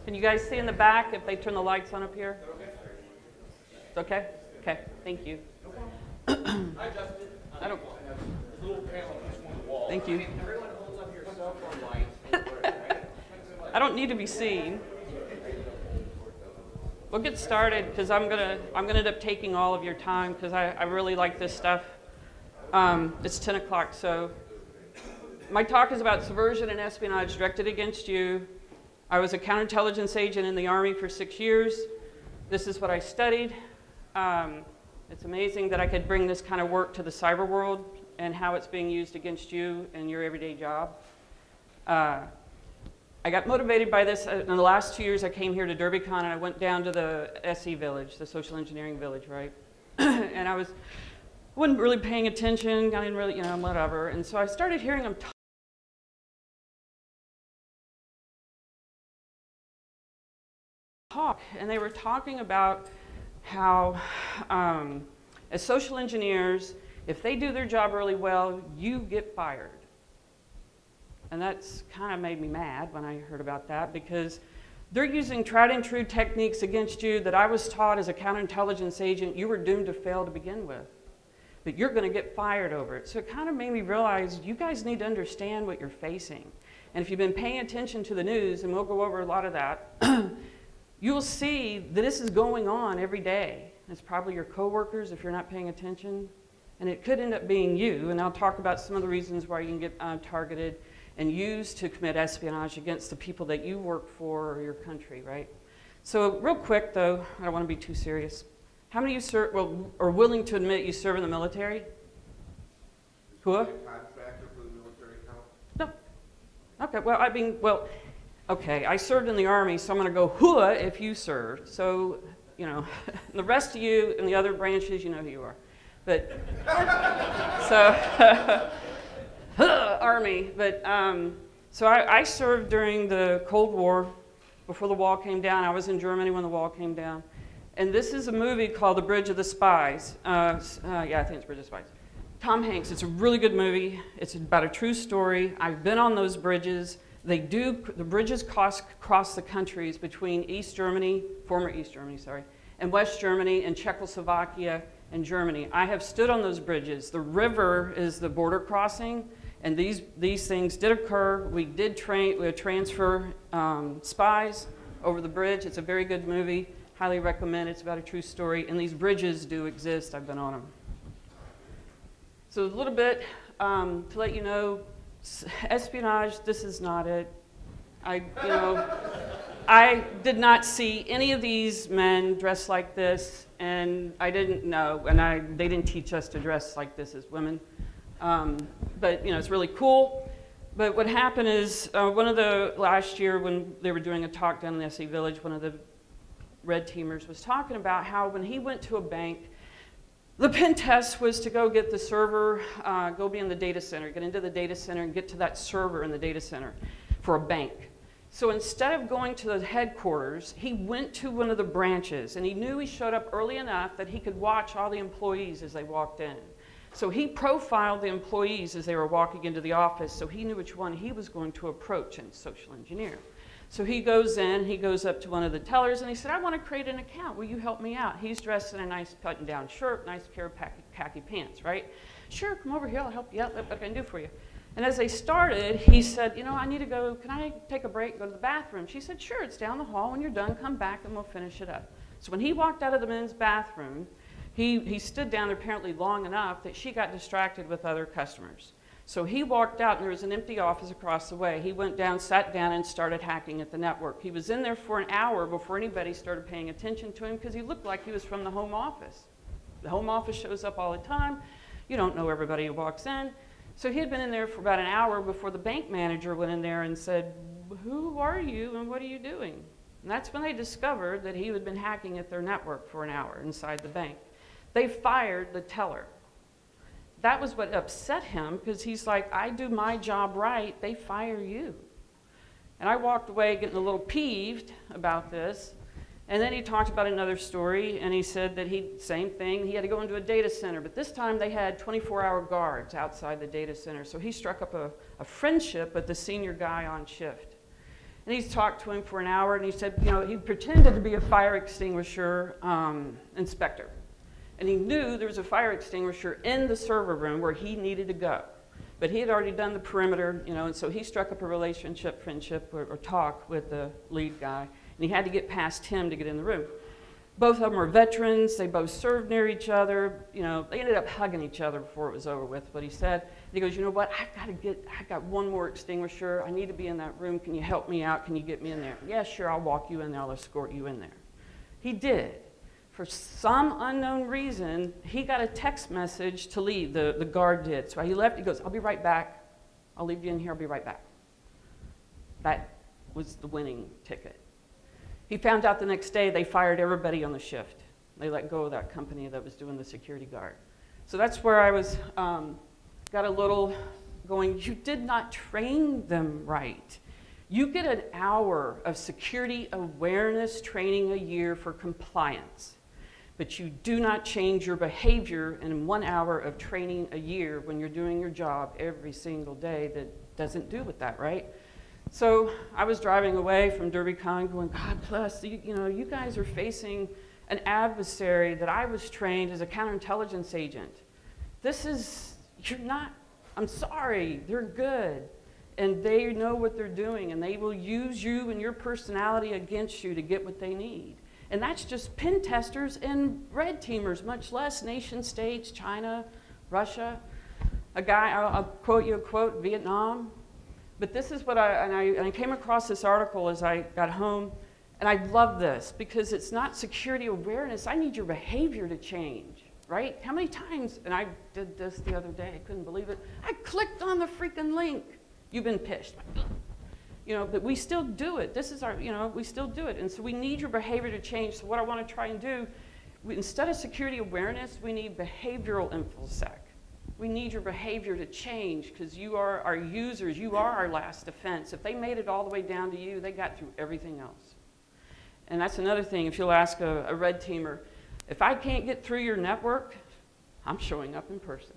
Can you guys see in the back if they turn the lights on up here? It's okay? Okay, thank you. Hi, Justin. I don't. Little panel on the wall. Thank you. Everyone holds up your cell phone light. I don't need to be seen. We'll get started because I'm gonna end up taking all of your time because I really like this stuff. It's 10 o'clock, so my talk is about subversion and espionage directed against you. I was a counterintelligence agent in the Army for 6 years. This is what I studied. It's amazing that I could bring this kind of work to the cyber world and how it's being used against you in your everyday job. I got motivated by this. In the last 2 years, I came here to Derbycon, and I went down to the SE village, the social engineering village, right? And I wasn't really paying attention. I didn't really, whatever. And so I started hearing them talk, and they were talking about how, as social engineers, if they do their job really well, you get fired. And that's kind of made me mad when I heard about that, because they're using tried and true techniques against you that I was taught as a counterintelligence agent you were doomed to fail to begin with. But you're going to get fired over it. So it kind of made me realize you guys need to understand what you're facing. And if you've been paying attention to the news, and we'll go over a lot of that, you'll see that this is going on every day. It's probably your coworkers if you're not paying attention. And it could end up being you. And I'll talk about some of the reasons why you can get targeted and used to commit espionage against the people that you work for or your country, right? So real quick, though, I don't want to be too serious. How many of you are willing to admit you serve in the military? Who? Contractor for the military count? No. Okay, okay, I served in the Army, so I'm going to go hua if you served. So, the rest of you in the other branches, you know who you are. But, so, Army. But, so I served during the Cold War, before the wall came down. I was in Germany when the wall came down. And this is a movie called The Bridge of the Spies. Yeah, I think it's Bridge of the Spies. Tom Hanks. It's a really good movie. It's about a true story. I've been on those bridges. The bridges cross the countries between East Germany, former East Germany, sorry, and West Germany and Czechoslovakia and Germany. I have stood on those bridges. The river is the border crossing, and these things did occur. We did transfer spies over the bridge. It's a very good movie. Highly recommend. It's about a true story, and these bridges do exist. I've been on them. So a little bit to let you know, espionage, this is not it. I did not see any of these men dressed like this, and I didn't know, and they didn't teach us to dress like this as women. But it's really cool. But what happened is, last year when they were doing a talk down in the SE Village, one of the red teamers was talking about how when he went to a bank, the pen test was to go get the server, go be in the data center, get into the data center and get to that server in the data center for a bank. So instead of going to the headquarters, he went to one of the branches, and he knew he showed up early enough that he could watch all the employees as they walked in. So he profiled the employees as they were walking into the office, so he knew which one he was going to approach and social engineer. So he goes up to one of the tellers, and he said, I want to create an account. Will you help me out? He's dressed in a nice button-down shirt, nice pair of khaki pants, right? Sure, come over here. I'll help you out. What can I do for you? And as they started, he said, I need to go. Can I take a break and go to the bathroom? She said, sure, it's down the hall. When you're done, come back, and we'll finish it up. So when he walked out of the men's bathroom, he stood down there apparently long enough that she got distracted with other customers. So he walked out, and there was an empty office across the way. He went down, sat down, and started hacking at the network. He was in there for an hour before anybody started paying attention to him because he looked like he was from the home office. The home office shows up all the time. You don't know everybody who walks in. So he had been in there for about an hour before the bank manager went in there and said, who are you and what are you doing? And that's when they discovered that he had been hacking at their network for an hour inside the bank. They fired the teller. That was what upset him, because he's like, I do my job right, they fire you. And I walked away getting a little peeved about this. And then he talked about another story, and he said that same thing, he had to go into a data center, but this time they had 24-hour guards outside the data center. So he struck up a friendship with the senior guy on shift. And he's talked to him for an hour, and he said, you know, he pretended to be a fire extinguisher inspector. And he knew there was a fire extinguisher in the server room where he needed to go. But he had already done the perimeter, you know, and so he struck up a relationship, friendship, or talk with the lead guy, and he had to get past him to get in the room. Both of them were veterans. They both served near each other. You know, they ended up hugging each other before it was over with, what he said. And he goes, you know what, I got one more extinguisher. I need to be in that room. Can you help me out? Can you get me in there? Yeah, sure, I'll walk you in there. I'll escort you in there. He did. For some unknown reason, he got a text message to leave. The guard did. So he left. He goes, I'll be right back. I'll leave you in here. I'll be right back. That was the winning ticket. He found out the next day they fired everybody on the shift. They let go of that company that was doing the security guard. So that's where I was, got a little going, you did not train them right. You get an hour of security awareness training a year for compliance, but you do not change your behavior in 1 hour of training a year when you're doing your job every single day that doesn't do with that, right? So I was driving away from Derbycon going, God bless, you know, you guys are facing an adversary that I was trained as a counterintelligence agent. This is, you're not, I'm sorry, they're good. And they know what they're doing, and they will use you and your personality against you to get what they need. And that's just pen testers and red teamers, much less nation states, China, Russia. A guy, I'll quote you a quote, Vietnam. But this is what I came across this article as I got home, and I love this because it's not security awareness. I need your behavior to change, right? How many times, and I did this the other day, I couldn't believe it. I clicked on the freaking link. You've been pissed. You know, but we still do it. This is our, you know, we still do it. And so we need your behavior to change. So what I want to try and do, instead of security awareness, we need behavioral infosec. We need your behavior to change because you are our users. You are our last defense. If they made it all the way down to you, they got through everything else. And that's another thing. If you'll ask a red teamer, if I can't get through your network, I'm showing up in person.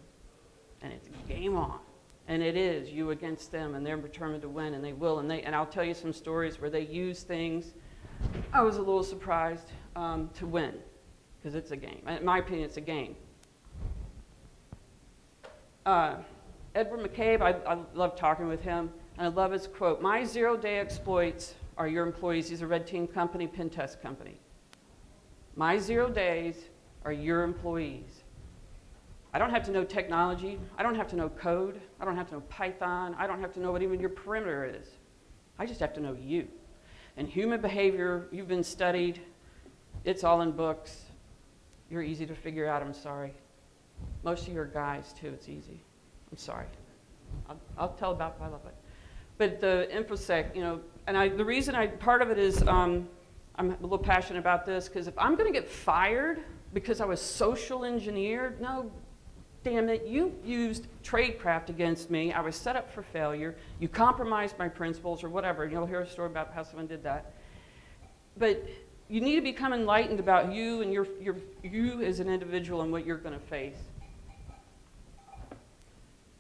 And it's game on. And it is you against them, and they're determined to win, and they will. And I'll tell you some stories where they use things. I was a little surprised to win because it's a game. In my opinion, it's a game. Edward McCabe, I love talking with him, and I love his quote, my zero-day exploits are your employees. He's a red team company, pen test company. My 0 days are your employees. I don't have to know technology. I don't have to know code. I don't have to know Python. I don't have to know what even your perimeter is. I just have to know you. And human behavior, you've been studied. It's all in books. You're easy to figure out, I'm sorry. Most of your guys, too, it's easy. I'm sorry. I'll tell about why I love it. But the InfoSec, you know, and the reason part of it is I'm a little passionate about this, because if I'm going to get fired because I was social engineered, no, damn it, you used tradecraft against me. I was set up for failure. You compromised my principles or whatever. You'll hear a story about how someone did that. But you need to become enlightened about you and you as an individual and what you're going to face.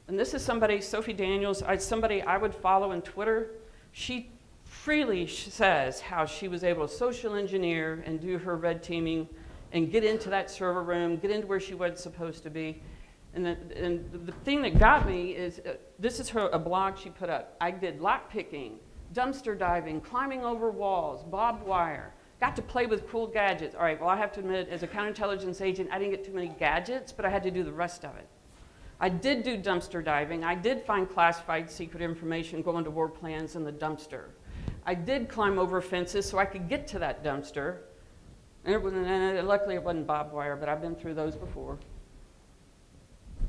And this is somebody, Sophie Daniels, somebody I would follow on Twitter. She freely says how she was able to social engineer and do her red teaming and get into that server room, get into where she was supposed to be. And the thing that got me is, this is a blog she put up. I did lock picking, dumpster diving, climbing over walls, barbed wire, got to play with cool gadgets. All right, well, I have to admit, as a counterintelligence agent, I didn't get too many gadgets, but I had to do the rest of it. I did do dumpster diving. I did find classified secret information going to war plans in the dumpster. I did climb over fences so I could get to that dumpster. And luckily it wasn't barbed wire, but I've been through those before.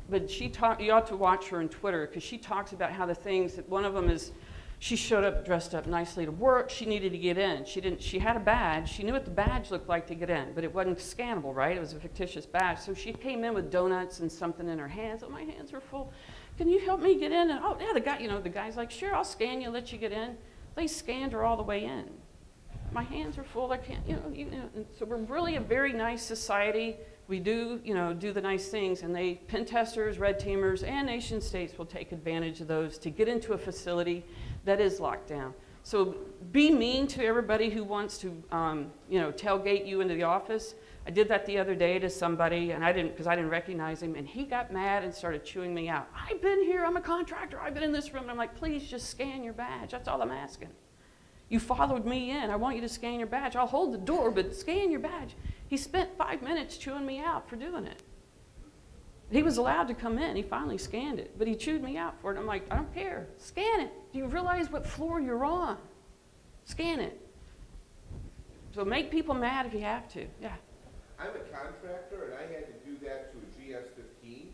But you ought to watch her on Twitter because she talks about how the things that one of them is, she showed up dressed up nicely to work. She needed to get in. She had a badge. She knew what the badge looked like to get in, but it wasn't scannable, right? It was a fictitious badge. So she came in with donuts and something in her hands. Oh, my hands are full. Can you help me get in? And oh, yeah, the guy's like, sure, I'll scan you, let you get in. They scanned her all the way in. My hands are full. I can't, And so we're really a very nice society. We do, do the nice things, and pen testers, red teamers, and nation states will take advantage of those to get into a facility that is locked down. So be mean to everybody who wants to, tailgate you into the office. I did that the other day to somebody, and because I didn't recognize him, and he got mad and started chewing me out. I've been here, I'm a contractor, I've been in this room. And I'm like, please just scan your badge. That's all I'm asking. You followed me in. I want you to scan your badge. I'll hold the door, but scan your badge. He spent 5 minutes chewing me out for doing it. He was allowed to come in. He finally scanned it, but he chewed me out for it. I'm like, I don't care. Scan it. Do you realize what floor you're on? Scan it. So make people mad if you have to. Yeah. I'm a contractor, and I had to do that to a GS-15,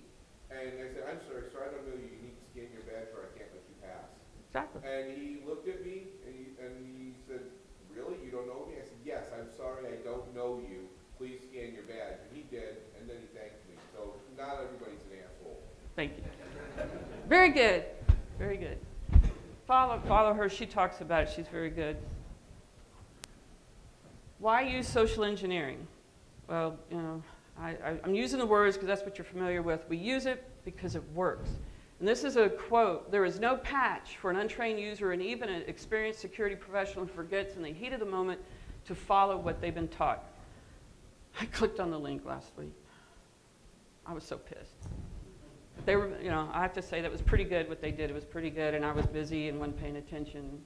and I said, I'm sorry, sir, I don't know you need to scan your badge or I can't let you pass. Exactly. And he looked at me, and he said, really, you don't know me? I said, yes, I'm sorry, I don't know you. Please scan your badge. And he did, and then he thanked me. So not everybody's an asshole. Thank you. Very good. Very good. Follow her. She talks about it. She's very good. Why use social engineering? Well, I'm using the words because that's what you're familiar with. We use it because it works. And this is a quote: there is no patch for an untrained user and even an experienced security professional who forgets in the heat of the moment to follow what they've been taught. I clicked on the link last week. I was so pissed. They were, I have to say that was pretty good what they did. It was pretty good, and I was busy and wasn't paying attention.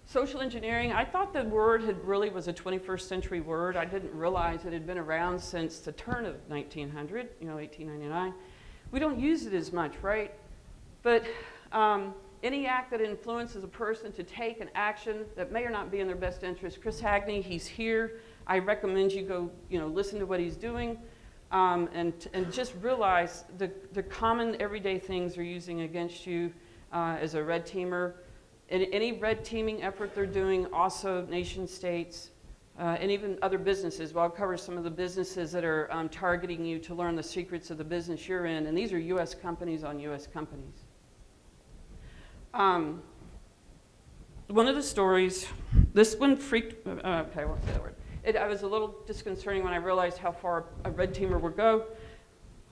Social engineering, I thought the word really was a 21st century word. I didn't realize it had been around since the turn of 1900, 1899. We don't use it as much, right? But any act that influences a person to take an action that may or not be in their best interest. Chris Hagney, he's here. I recommend you go, listen to what he's doing, and just realize the common everyday things they're using against you as a red teamer. In any red teaming effort they're doing, also nation states, and even other businesses. Well, I'll cover some of the businesses that are targeting you to learn the secrets of the business you're in, and these are U.S. companies on U.S. companies. One of the stories, this one freaked, okay, I won't say that word. I was a little disconcerting when I realized how far a red teamer would go.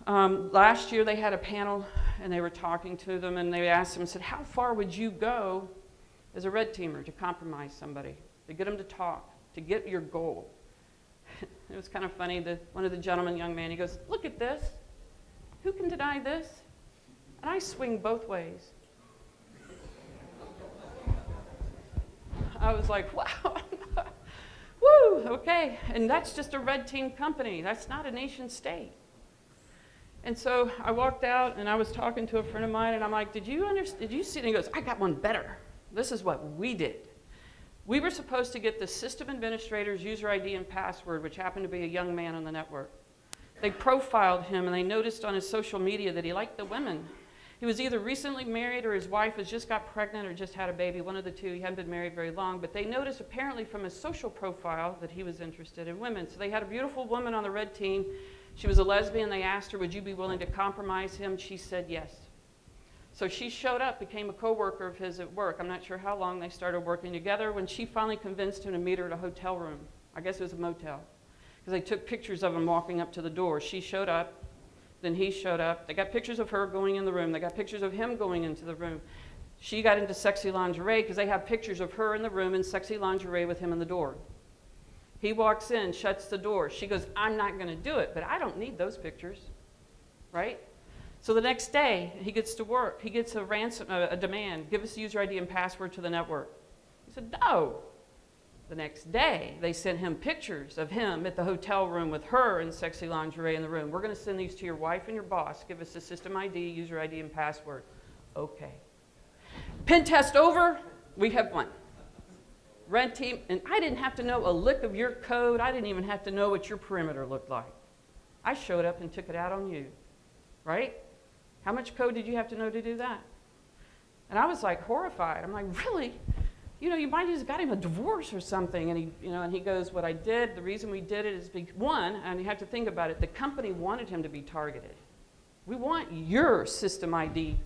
Last year they had a panel, and they were talking to them, and they asked them, said, how far would you go as a red teamer to compromise somebody, to get them to talk, to get your goal? It was kind of funny. One of the gentlemen, young man, he goes, look at this. Who can deny this? And I swing both ways. I was like, wow. Woo, okay. And that's just a red team company. That's not a nation state. And so I walked out, and I was talking to a friend of mine, and I'm like, did you see? And he goes, I got one better. This is what we did. We were supposed to get the system administrator's user ID and password, which happened to be a young man on the network. They profiled him, and they noticed on his social media that he liked the women. He was either recently married or his wife has just got pregnant or just had a baby, one of the two. He hadn't been married very long, but they noticed apparently from his social profile that he was interested in women. So they had a beautiful woman on the red team. She was a lesbian. They asked her, would you be willing to compromise him? She said yes. So she showed up, became a coworker of his at work. I'm not sure how long they started working together. When she finally convinced him to meet her at a hotel room, I guess it was a motel, because they took pictures of him walking up to the door. She showed up, then he showed up. They got pictures of her going in the room. They got pictures of him going into the room. She got into sexy lingerie because they have pictures of her in the room in sexy lingerie with him in the door. He walks in, shuts the door. She goes, I'm not going to do it, but I don't need those pictures, right? So the next day, he gets to work. He gets a demand. Give us the user ID and password to the network. He said, no. The next day, they sent him pictures of him at the hotel room with her in sexy lingerie in the room. We're going to send these to your wife and your boss. Give us the system ID, user ID, and password. Okay. Pen test over. We have one. Red team, and I didn't have to know a lick of your code. I didn't even have to know what your perimeter looked like. I showed up and took it out on you, right? How much code did you have to know to do that? And I was like horrified. I'm like, really? You might have just got him a divorce or something. And he goes, what I did, the reason we did it is one, and you have to think about it, the company wanted him to be targeted. We want your system ID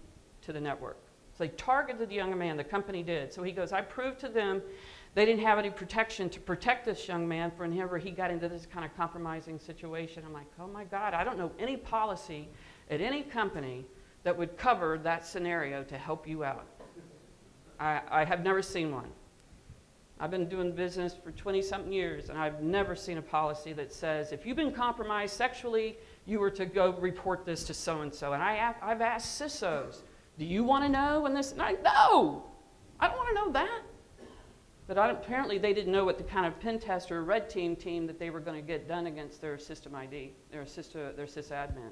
to the network. So they targeted the young man, the company did. So he goes, I proved to them they didn't have any protection to protect this young man for whenever he got into this kind of compromising situation. I'm like, oh my God, I don't know any policy at any company that would cover that scenario to help you out. I have never seen one. I've been doing business for 20-something years, and I've never seen a policy that says, if you've been compromised sexually, you were to go report this to so-and-so. And I've asked CISOs, do you want to know when this? No, I don't want to know that. But apparently they didn't know what the kind of pen test or red team that they were going to get done against their system ID, their sysadmin.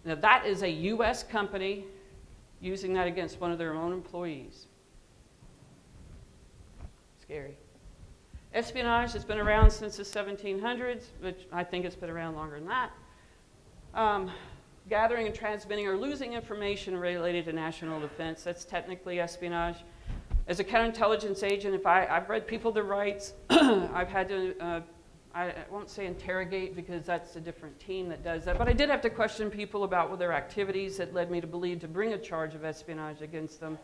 Now that is a US company using that against one of their own employees. Scary. Espionage has been around since the 1700s, which I think it's been around longer than that. Gathering and transmitting or losing information related to national defense, that's technically espionage. As a counterintelligence agent, if I've read people their rights, I've had to, I won't say interrogate because that's a different team that does that, but I did have to question people about their activities that led me to believe to bring a charge of espionage against them.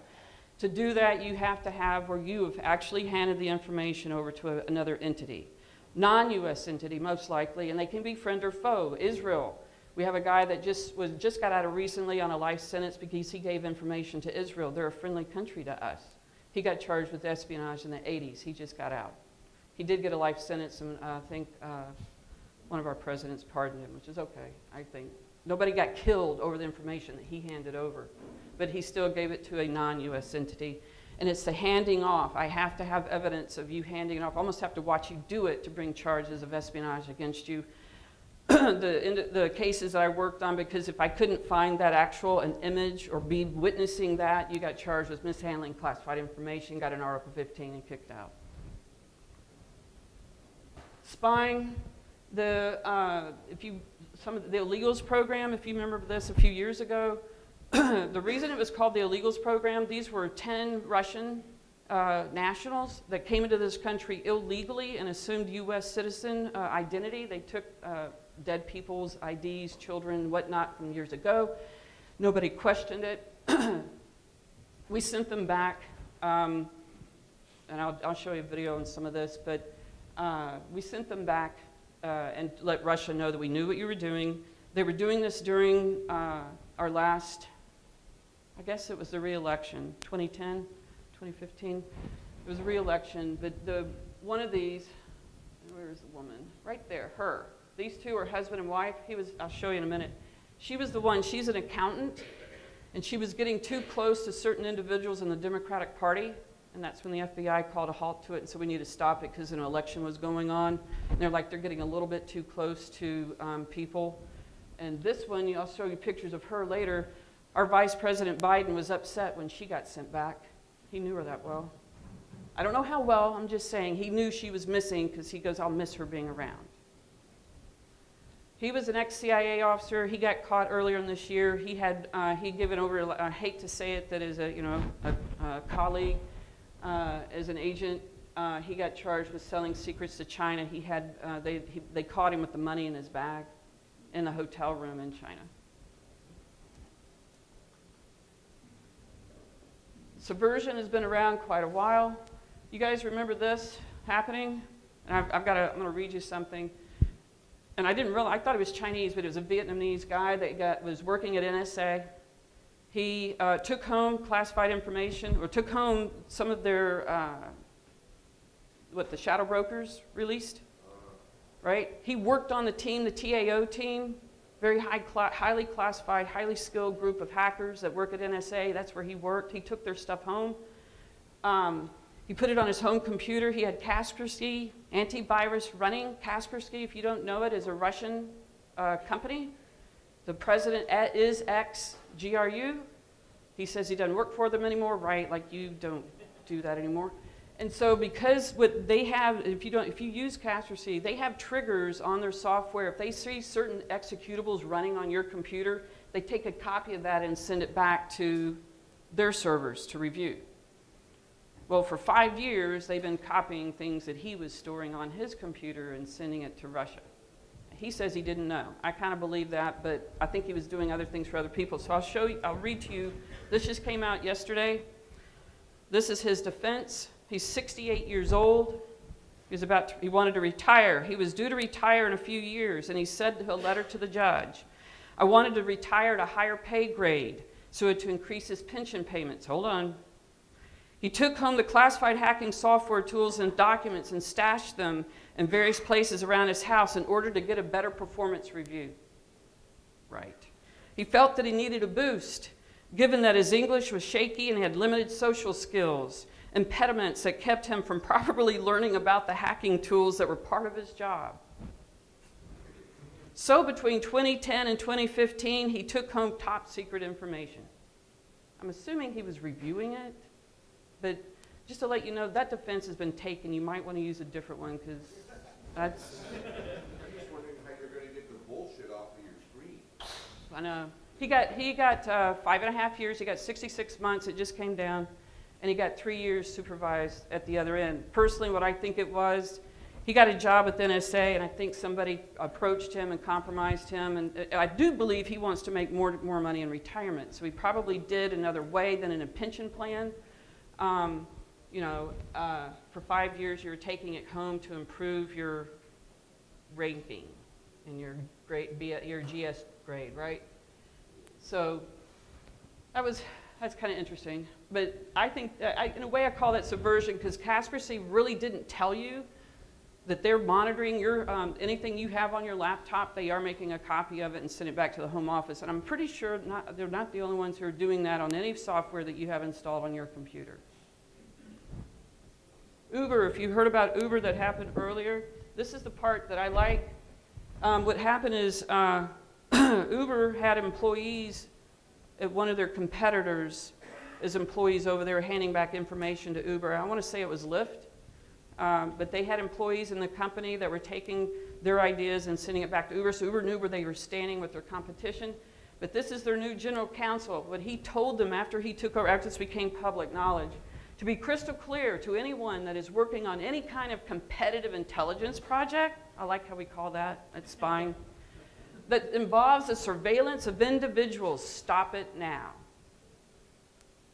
To do that, you have to have where you have actually handed the information over to another entity. Non-US entity, most likely, and they can be friend or foe. Israel, we have a guy that just got out of recently on a life sentence because he gave information to Israel. They're a friendly country to us. He got charged with espionage in the 80s. He just got out. He did get a life sentence, and I think one of our presidents pardoned him, which is okay, I think. Nobody got killed over the information that he handed over, but he still gave it to a non-US entity. And it's the handing off. I have to have evidence of you handing it off. I almost have to watch you do it to bring charges of espionage against you. The cases that I worked on, because if I couldn't find that an image or be witnessing that, you got charged with mishandling classified information, got an Article 15 and kicked out. Spying, some of the illegals program, if you remember this a few years ago, the reason it was called the illegals program, these were 10 Russian nationals that came into this country illegally and assumed U.S. citizen identity. They took dead people's IDs, children, whatnot from years ago. Nobody questioned it. We sent them back, and I'll show you a video on some of this, but we sent them back and let Russia know that we knew what you were doing. They were doing this during our last, I guess it was the re-election, 2010, 2015. It was a re-election, but one of these, where is the woman? Right there, her. These two are husband and wife. I'll show you in a minute. She was the one, she's an accountant, and she was getting too close to certain individuals in the Democratic Party, and that's when the FBI called a halt to it and said we need to stop it because an election was going on. And they're getting a little bit too close to people. And this one, I'll show you pictures of her later. Our Vice President Biden was upset when she got sent back. He knew her that well. I don't know how well, I'm just saying he knew she was missing because he goes, I'll miss her being around. He was an ex-CIA officer. He got caught earlier in this year. He'd given over, I hate to say it, that is a colleague, as an agent. He got charged with selling secrets to China. They caught him with the money in his bag in the hotel room in China. Subversion has been around quite a while. You guys remember this happening? And I'm going to read you something. And I didn't realize, I thought it was Chinese, but it was a Vietnamese guy that was working at NSA. He took home classified information, or took home some of their, the shadow brokers released, right? He worked on the team, the TAO team, very highly classified, highly skilled group of hackers that work at NSA. That's where he worked. He took their stuff home. He put it on his home computer. He had Kaspersky antivirus running. Kaspersky, if you don't know it, is a Russian company. The president is ex-GRU. He says he doesn't work for them anymore, right? Like you don't do that anymore. And so because what they have, if you use Kaspersky, they have triggers on their software. If they see certain executables running on your computer, they take a copy of that and send it back to their servers to review. Well, for 5 years, they've been copying things that he was storing on his computer and sending it to Russia. He says he didn't know. I kind of believe that, but I think he was doing other things for other people. So I'll read to you. This just came out yesterday. This is his defense. He's 68 years old. He wanted to retire. He was due to retire in a few years, and he said in a letter to the judge, I wanted to retire at a higher pay grade so to increase his pension payments. Hold on. He took home the classified hacking software tools and documents and stashed them in various places around his house in order to get a better performance review. Right. He felt that he needed a boost, given that his English was shaky and he had limited social skills, impediments that kept him from properly learning about the hacking tools that were part of his job. So between 2010 and 2015, he took home top secret information. I'm assuming he was reviewing it, but just to let you know, that defense has been taken. You might want to use a different one because that's... I'm just wondering how you're going to get the bullshit off of your screen. I know. He got 5.5 years. He got 66 months. It just came down. And he got 3 years supervised at the other end. Personally, what I think it was, he got a job with NSA, and I think somebody approached him and compromised him. And I do believe he wants to make more money in retirement. So he probably did another way than in a pension plan. For 5 years, you were taking it home to improve your ranking in your grade, your GS grade, right? So that's kind of interesting. But I think, in a way, I call that subversion because Kaspersky really didn't tell you that they're monitoring your anything you have on your laptop. They are making a copy of it and send it back to the home office. And I'm pretty sure they're not the only ones who are doing that on any software that you have installed on your computer. Uber, if you heard about Uber that happened earlier, this is the part that I like. What happened is Uber had employees at one of their competitors as employees over there handing back information to Uber. I want to say it was Lyft, but they had employees in the company that were taking their ideas and sending it back to Uber. So Uber knew where they were standing with their competition. But this is their new general counsel. What he told them after he took over, after this became public knowledge, to be crystal clear to anyone that is working on any kind of competitive intelligence project, I like how we call that, that's spying, that involves the surveillance of individuals, stop it now.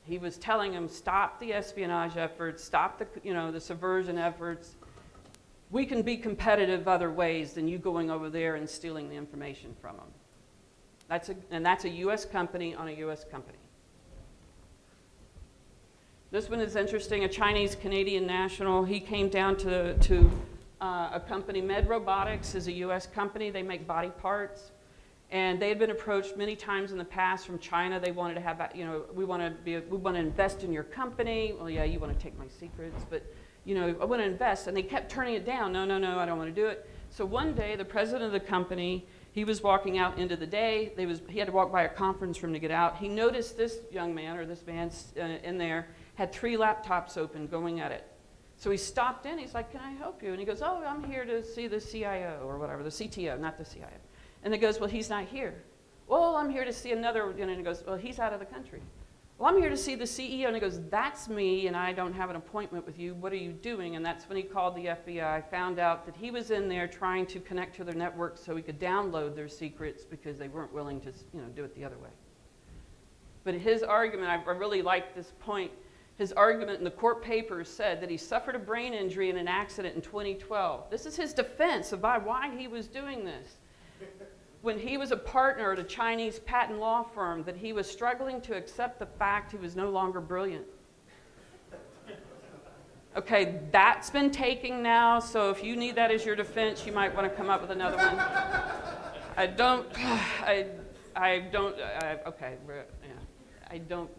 He was telling them, stop the espionage efforts, stop the subversion efforts. We can be competitive other ways than you going over there and stealing the information from them. That's a U.S. company on a U.S. company. This one is interesting. A Chinese-Canadian national. He came down to a company. Med Robotics is a U.S. company. They make body parts. And they had been approached many times in the past from China. They wanted to have, we want to invest in your company. Well, yeah, you want to take my secrets, but, I want to invest. And they kept turning it down. No, I don't want to do it. So one day, the president of the company, he was walking out into the day. He had to walk by a conference room to get out. He noticed this young man, or this man in there, had 3 laptops open going at it. So he stopped in. He's like, can I help you? And he goes, oh, I'm here to see the CIO or whatever, the CTO, not the CIO. And he goes, well, he's not here. Well, I'm here to see another, and he goes, well, he's out of the country. Well, I'm here to see the CEO. And he goes, that's me, and I don't have an appointment with you. What are you doing? And that's when he called the FBI, found out that he was in there trying to connect to their network so he could download their secrets because they weren't willing to do it the other way. But his argument, I really like this point, his argument in the court papers said that he suffered a brain injury in an accident in 2012. This is his defense about why he was doing this. When he was a partner at a Chinese patent law firm, that he was struggling to accept the fact he was no longer brilliant. Okay, that's been taken now, so if you need that as your defense, you might want to come up with another one. I don't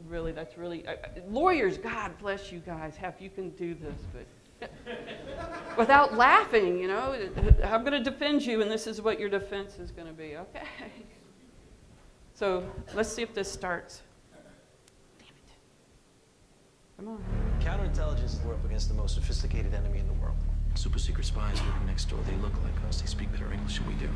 really, that's really, lawyers, God bless you guys, you can do this, but without laughing, I'm going to defend you, and this is what your defense is going to be, okay? So let's see if this starts. Damn it. Come on. Counterintelligence, we're up against the most sophisticated enemy in the world. Super secret spies working next door. They look like us. They speak better English than we do.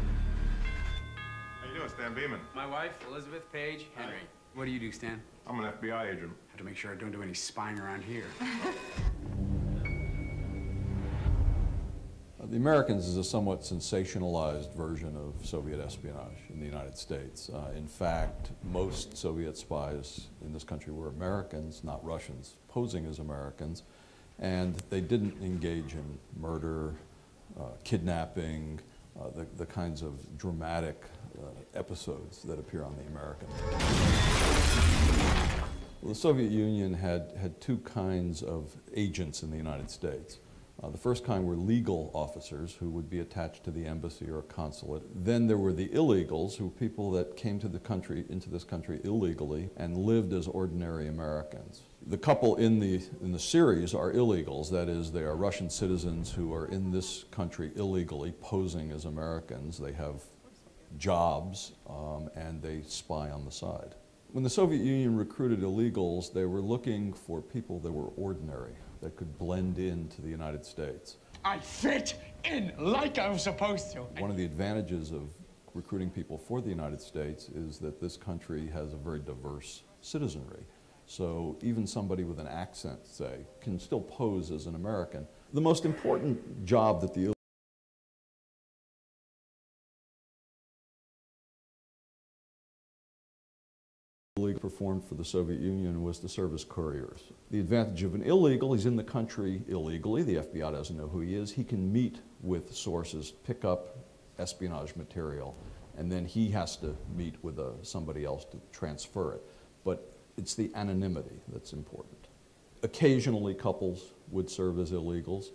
How you doing, Stan Beeman? My wife, Elizabeth Page Henry. What do you do, Stan? I'm an FBI agent. Have to make sure I don't do any spying around here. The Americans is a somewhat sensationalized version of Soviet espionage in the United States. In fact, most Soviet spies in this country were Americans, not Russians, posing as Americans, and they didn't engage in murder, kidnapping, the kinds of dramatic episodes that appear on the American. Well, the Soviet Union had two kinds of agents in the United States. The first kind were legal officers who would be attached to the embassy or a consulate. Then there were the illegals, who were people that came to the country, into this country illegally and lived as ordinary Americans. The couple in the series are illegals, that is, they are Russian citizens who are in this country illegally, posing as Americans. They have jobs and they spy on the side. When the Soviet Union recruited illegals, they were looking for people that were ordinary, that could blend into the United States. I fit in like I was supposed to. One of the advantages of recruiting people for the United States is that this country has a very diverse citizenry. So even somebody with an accent, say, can still pose as an American. The most important job that the illegal performed for the Soviet Union was to serve as couriers. The advantage of an illegal, he's in the country illegally, the FBI doesn't know who he is, he can meet with sources, pick up espionage material, and then he has to meet with somebody else to transfer it. But it's the anonymity that's important. Occasionally couples would serve as illegals.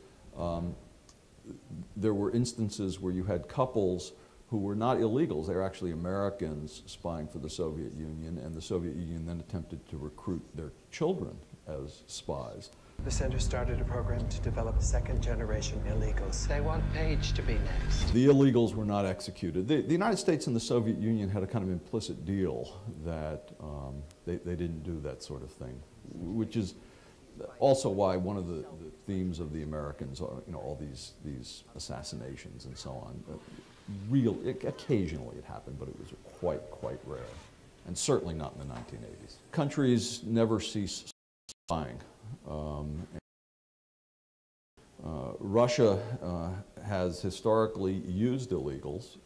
There were instances where you had couples who were not illegals, they were actually Americans spying for the Soviet Union, and the Soviet Union then attempted to recruit their children as spies. The center started a program to develop second-generation illegals. They want Page to be next. The illegals were not executed. The United States and the Soviet Union had a kind of implicit deal that they didn't do that sort of thing, which is also why one of the themes of the Americans are, all these assassinations and so on. Occasionally it happened, but it was quite rare, and certainly not in the 1980s. Countries never cease spying. Russia has historically used illegals.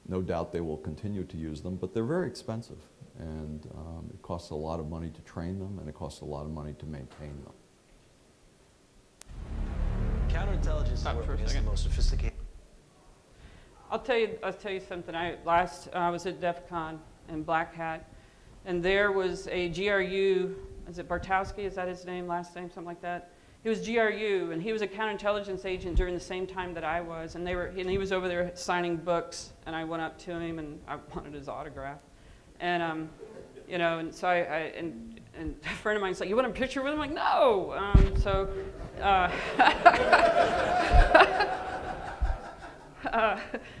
No doubt they will continue to use them, but they're very expensive, and it costs a lot of money to train them, and it costs a lot of money to maintain them. Counterintelligence Stop work for a against the second. most sophisticated. I'll tell you something. I was at Derbycon in Black Hat, and there was a GRU. Is it Bartowski? Is that his name? Last name? Something like that. He was GRU, and he was a counterintelligence agent during the same time that I was. And he was over there signing books, and I went up to him and I wanted his autograph. And and so and a friend of mine said, "You want a picture with him?" I'm like, "No."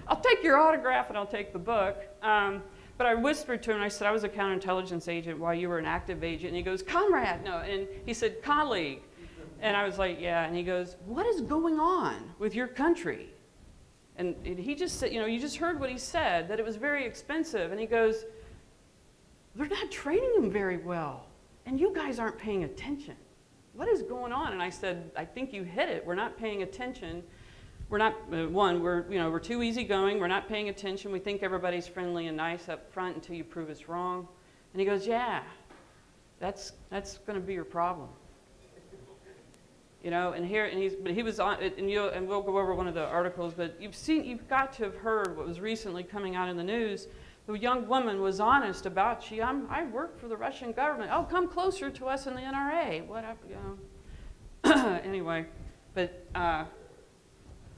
I'll take your autograph and I'll take the book. But I whispered to him, I said, I was a counterintelligence agent while you were an active agent. And he goes, comrade, no. And he said, colleague. And I was like, yeah. And he goes, what is going on with your country? And he just said, you just heard what he said, that it was very expensive. And he goes, they're not training them very well. And you guys aren't paying attention. What is going on? And I said, I think you hit it. We're not paying attention. We're not, we're too easygoing. We're not paying attention. We think everybody's friendly and nice up front until you prove us wrong. And he goes, yeah, that's going to be your problem. And he was on, and we'll go over one of the articles, but you've got to have heard what was recently coming out in the news. The young woman was honest about, I work for the Russian government. Oh, come closer to us in the NRA. What up, Anyway, but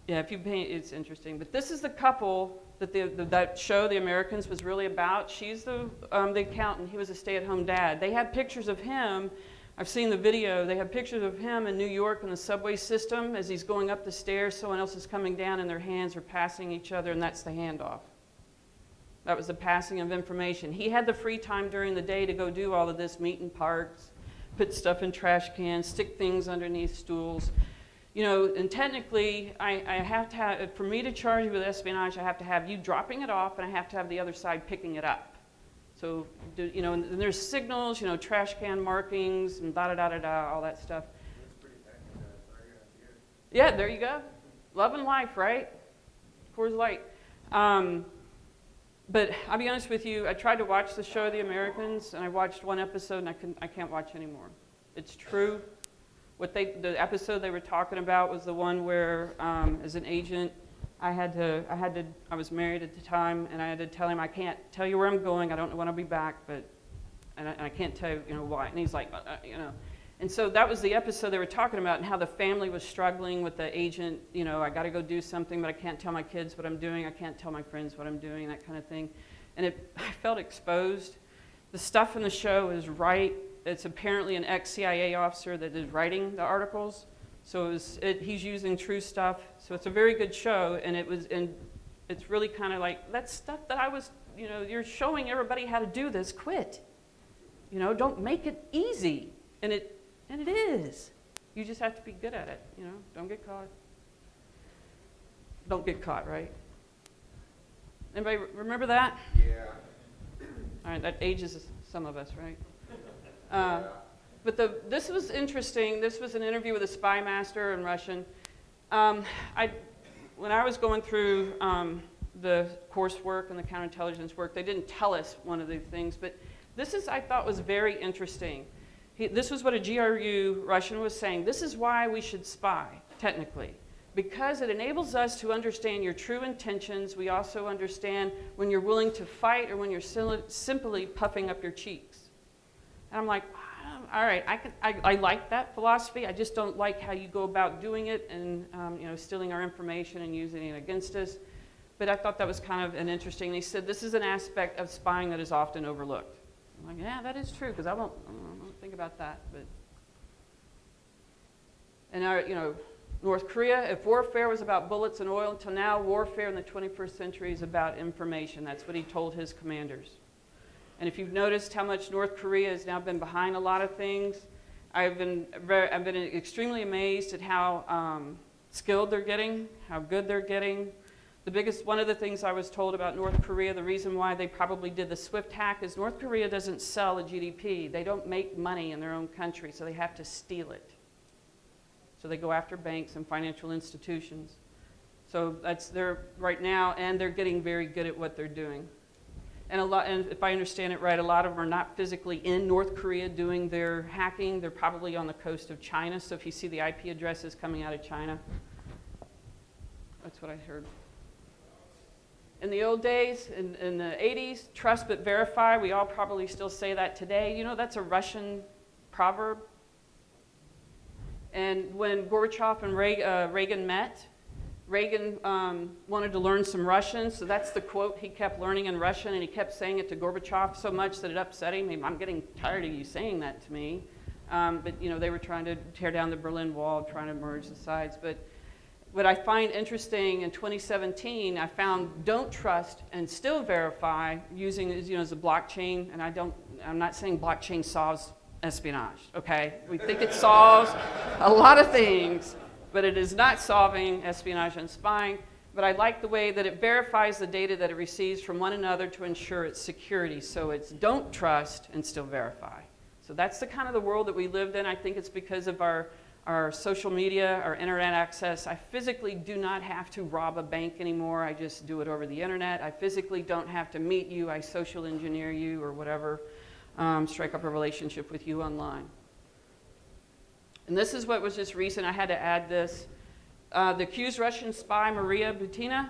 yeah, if you paint, it's interesting. But this is the couple that that show, The Americans, was really about. She's the accountant. He was a stay-at-home dad. They have pictures of him. I've seen the video. They have pictures of him in New York in the subway system as he's going up the stairs. Someone else is coming down, and their hands are passing each other, and that's the handoff. That was the passing of information. He had the free time during the day to go do all of this, meet in parks, put stuff in trash cans, stick things underneath stools. And technically, I have to have, for me to charge you with espionage, I have to have you dropping it off, and I have to have the other side picking it up. So, and there's signals, trash can markings, and all that stuff. Yeah, there you go. Love and life, right? Coors Light. But I'll be honest with you, I tried to watch the show The Americans, and I watched one episode, and I can't watch anymore. It's true. The episode they were talking about was the one where, as an agent, I was married at the time, and I had to tell him, I can't tell you where I'm going, I don't know when I'll be back, but and I can't tell you, why. And he's like, And so that was the episode they were talking about, and how the family was struggling with the agent. I got to go do something, but I can't tell my kids what I'm doing. I can't tell my friends what I'm doing, that kind of thing. And I felt exposed. The stuff in the show is right. It's apparently an ex-CIA officer that is writing the articles. So he's using true stuff. So it's a very good show, and it's really kind of like, that stuff that I was, you're showing everybody how to do this, quit. Don't make it easy. And it is. You just have to be good at it, don't get caught. Don't get caught, right? Anybody remember that? Yeah. All right, that ages some of us, right? But this was interesting. This was an interview with a spy master in Russian. When I was going through the coursework and the counterintelligence work, they didn't tell us one of the things, but this I thought was very interesting. This was what a GRU Russian was saying. This is why we should spy, technically. Because it enables us to understand your true intentions. We also understand when you're willing to fight or when you're simply puffing up your cheeks. And I'm like, all right, I like that philosophy. I just don't like how you go about doing it and stealing our information and using it against us. But I thought that was kind of an interesting. He said this is an aspect of spying that is often overlooked. I'm like, yeah, that is true, because I won't think about that. But and North Korea, if warfare was about bullets and oil, until now, warfare in the 21st century is about information. That's what he told his commanders. And if you've noticed how much North Korea has now been behind a lot of things, I've been extremely amazed at how skilled they're getting, how good they're getting. One of the things I was told about North Korea, the reason why they probably did the SWIFT hack is North Korea doesn't sell a GDP. They don't make money in their own country, so they have to steal it. So they go after banks and financial institutions. So that's right now, and they're getting very good at what they're doing. And if I understand it right, a lot of them are not physically in North Korea doing their hacking. They're probably on the coast of China. So if you see the IP addresses coming out of China, that's what I heard. In the old days, in the 80s, trust but verify. We all probably still say that today. That's a Russian proverb. And when Gorbachev and Reagan met, Reagan wanted to learn some Russian, so that's the quote he kept learning in Russian, and he kept saying it to Gorbachev so much that it upset him. I'm getting tired of you saying that to me. But they were trying to tear down the Berlin Wall, trying to merge the sides. But what I find interesting in 2017, I found don't trust and still verify using as a blockchain. And I'm not saying blockchain solves espionage, okay? We think it solves a lot of things, but it is not solving espionage and spying. But I like the way that it verifies the data that it receives from one another to ensure its security. So it's don't trust and still verify. So that's the kind of the world that we lived in. I think it's because of our social media, our internet access. I physically do not have to rob a bank anymore. I just do it over the internet. I physically don't have to meet you. I social engineer you or whatever, strike up a relationship with you online. And this is what was just recent. I had to add this. The accused Russian spy, Maria Butina,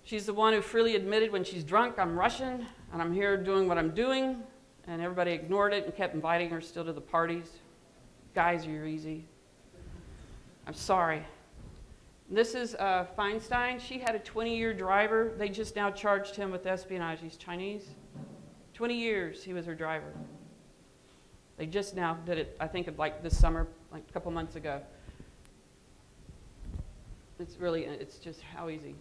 she's the one who freely admitted when she's drunk, I'm Russian, and I'm here doing what I'm doing. And everybody ignored it and kept inviting her still to the parties. Guys, you're easy. I'm sorry. This is Feinstein. She had a 20-year driver. They just now charged him with espionage. He's Chinese. 20 years he was her driver. They just now did it, I think, like this summer, like a couple months ago. It's just how easy.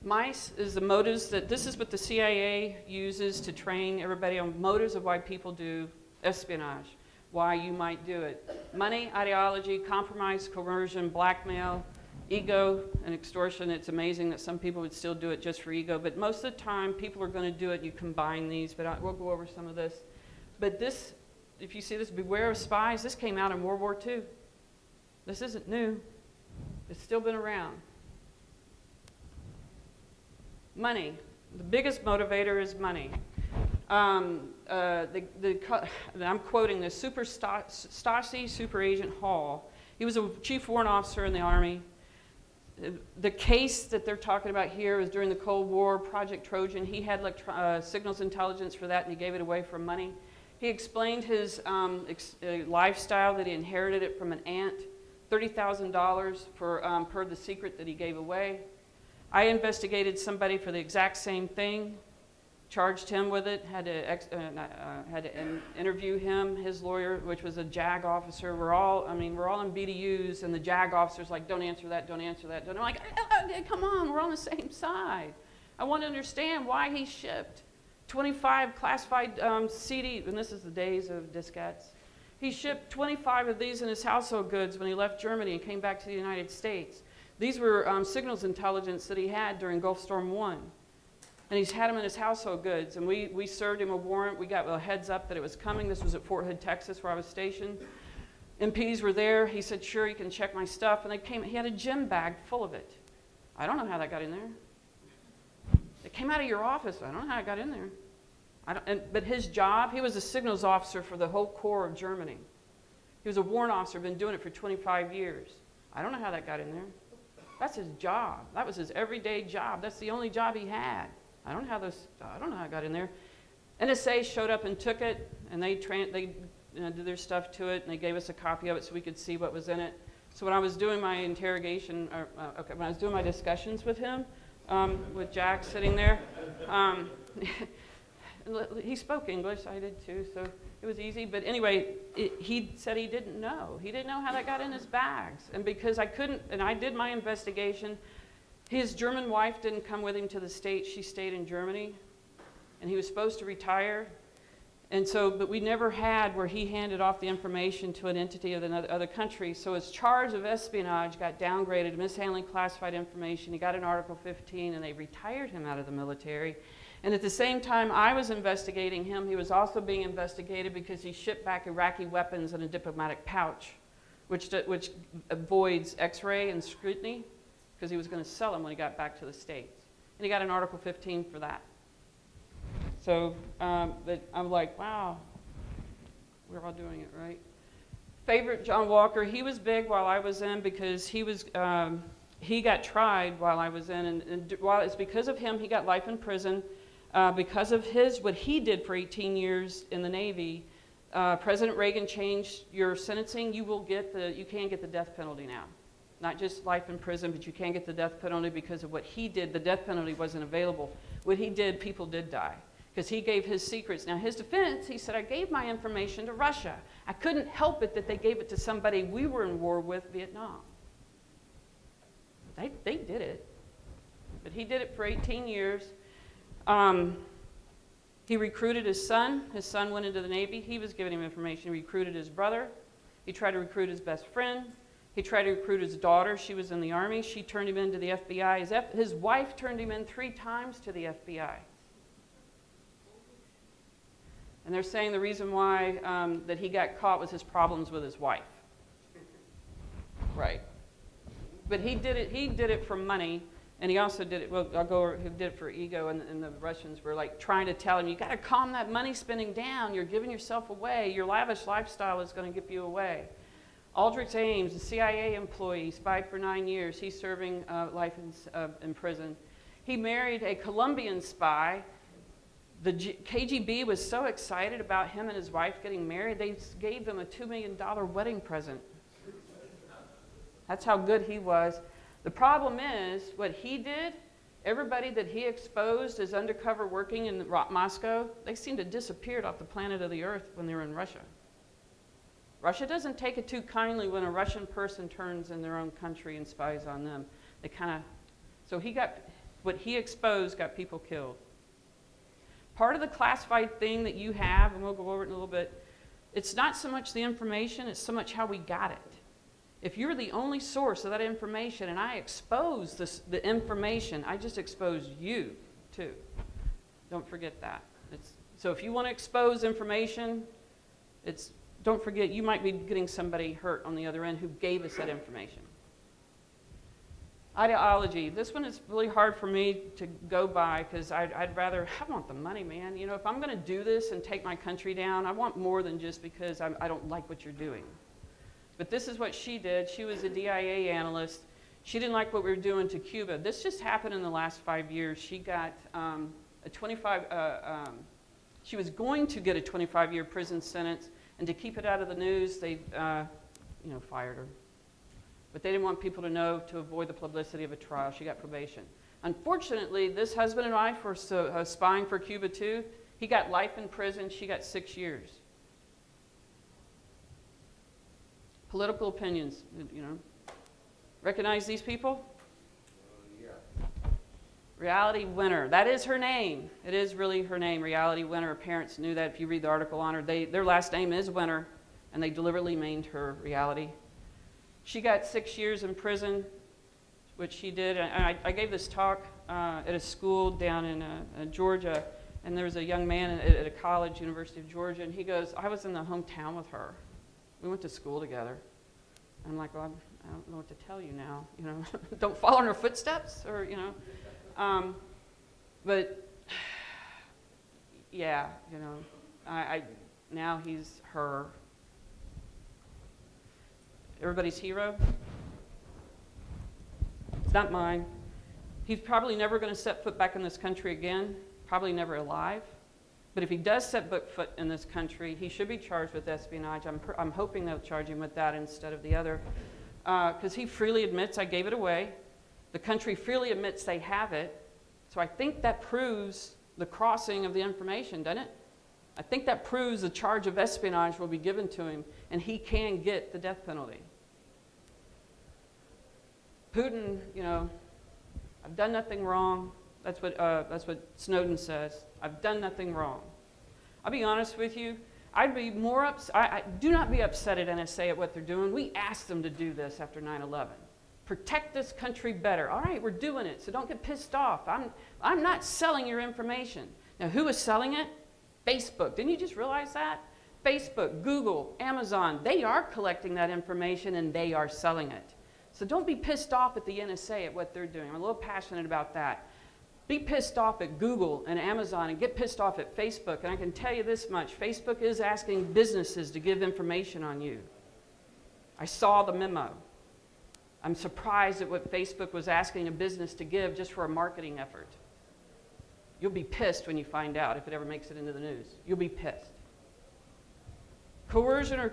MICE is the motives this is what the CIA uses to train everybody on motives of why people do espionage, why you might do it. Money, ideology, compromise, coercion, blackmail, ego, and extortion. It's amazing that some people would still do it just for ego, but most of the time people are going to do it. You combine these, but we'll go over some of this. But this, if you see this, beware of spies, this came out in World War II. This isn't new. It's still been around. Money. The biggest motivator is money. I'm quoting this, Stasi Super Agent Hall. He was a chief warrant officer in the Army. the case that they're talking about here was during the Cold War, Project Trojan. He had signals intelligence for that, and he gave it away for money. He explained his lifestyle, that he inherited it from an aunt, $30,000 for per the secret that he gave away. I investigated somebody for the exact same thing, charged him with it, had to interview him, his lawyer, which was a JAG officer. We're all in BDUs, and the JAG officer's like, don't answer that, don't answer that. I'm like, come on, we're on the same side. I want to understand why he shipped 25 classified CDs, and this is the days of diskettes. He shipped 25 of these in his household goods when he left Germany and came back to the United States. These were signals intelligence that he had during Gulf Storm 1. And he's had them in his household goods. And we served him a warrant. We got a heads up that it was coming. This was at Fort Hood, Texas, where I was stationed. MPs were there. He said, sure, you can check my stuff. And they came. He had a gym bag full of it. I don't know how that got in there. It came out of your office. I don't know how it got in there. But his job, he was a signals officer for the whole Corps of Germany. He was a warrant officer, been doing it for 25 years. I don't know how that got in there. That's his job. That was his everyday job. That's the only job he had. I don't know how it got in there. NSA showed up and took it, and they did their stuff to it, and they gave us a copy of it so we could see what was in it. So when I was doing my interrogation, when I was doing my discussions with him, with Jack sitting there, he spoke English. I did too, so it was easy. But anyway, he said he didn't know. He didn't know how that got in his bags. And because I couldn't, and I did my investigation, his German wife didn't come with him to the States. She stayed in Germany, and he was supposed to retire. And so, but we never had where he handed off the information to an entity of another country. So his charge of espionage got downgraded, mishandling classified information. He got an Article 15, and they retired him out of the military. And at the same time I was investigating him, he was also being investigated because he shipped back Iraqi weapons in a diplomatic pouch, which avoids X-ray and scrutiny, because he was going to sell them when he got back to the States. And he got an Article 15 for that. So but I'm like, wow, we're all doing it right. Favorite John Walker, he was big while I was in because he got tried while I was in. And while it's because of him, he got life in prison. Because of what he did for 18 years in the Navy, President Reagan changed your sentencing. You can get the death penalty now. Not just life in prison, but you can get the death penalty because of what he did. The death penalty wasn't available. What he did, people did die because he gave his secrets. Now, his defense, he said, I gave my information to Russia. I couldn't help it that they gave it to somebody we were in war with, Vietnam. They did it. But he did it for 18 years. He recruited his son. His son went into the Navy. He was giving him information. He recruited his brother. He tried to recruit his best friend. He tried to recruit his daughter. She was in the Army. She turned him into the FBI. His wife turned him in 3 times to the FBI. And they're saying the reason why that he got caught was his problems with his wife. Right. But he did it for money. And he also did it, he did it for ego, and the Russians were like trying to tell him, you got to calm that money spending down. You're giving yourself away. Your lavish lifestyle is going to give you away. Aldrich Ames, a CIA employee, spied for 9 years. He's serving life in prison. He married a Colombian spy. The KGB was so excited about him and his wife getting married, they gave them a $2 million wedding present. That's how good he was. The problem is, what he did, everybody that he exposed as undercover working in Moscow, they seem to have disappeared off the planet of the Earth when they were in Russia. Russia doesn't take it too kindly when a Russian person turns in their own country and spies on them. They so what he exposed got people killed. Part of the classified thing that you have, and we'll go over it in a little bit, it's not so much the information, it's so much how we got it. If you're the only source of that information and I expose the information, I just expose you too. Don't forget that. So if you want to expose information, don't forget you might be getting somebody hurt on the other end who gave us that information. Ideology. This one is really hard for me to go by because I want the money, man. You know, if I'm going to do this and take my country down, I want more than just because I don't like what you're doing. But this is what she did. She was a DIA analyst. She didn't like what we were doing to Cuba. This just happened in the last 5 years. She got she was going to get a 25-year prison sentence, and to keep it out of the news, they fired her. But they didn't want people to know to avoid the publicity of a trial. She got probation. Unfortunately, this husband and wife were spying for Cuba too. He got life in prison. She got 6 years. Political opinions, Recognize these people? Yeah. Reality Winner. That is her name. It is really her name, Reality Winner. Her parents knew that if you read the article on her. Their last name is Winner, and they deliberately named her Reality. She got 6 years in prison, which she did. And I gave this talk at a school down in Georgia, and there was a young man at a college, University of Georgia, and he goes, I was in the hometown with her. We went to school together. I'm like, well, I don't know what to tell you now. Don't follow in her footsteps, or but yeah, I now he's her. Everybody's hero. It's not mine. He's probably never going to set foot back in this country again. Probably never alive. But if he does set foot in this country, he should be charged with espionage. I'm hoping they'll charge him with that instead of the other. Because he freely admits I gave it away. The country freely admits they have it. So I think that proves the crossing of the information, doesn't it? I think that proves the charge of espionage will be given to him, and he can get the death penalty. Putin, I've done nothing wrong. That's what Snowden says. I've done nothing wrong. I'll be honest with you. I'd be more upset. Do not be upset at NSA at what they're doing. We asked them to do this after 9/11. Protect this country better. All right, we're doing it, so don't get pissed off. I'm not selling your information. Now, who is selling it? Facebook. Didn't you just realize that? Facebook, Google, Amazon, they are collecting that information and they are selling it. So don't be pissed off at the NSA at what they're doing. I'm a little passionate about that. Be pissed off at Google and Amazon and get pissed off at Facebook. And I can tell you this much, Facebook is asking businesses to give information on you. I saw the memo. I'm surprised at what Facebook was asking a business to give just for a marketing effort. You'll be pissed when you find out if it ever makes it into the news. You'll be pissed. Coercion or,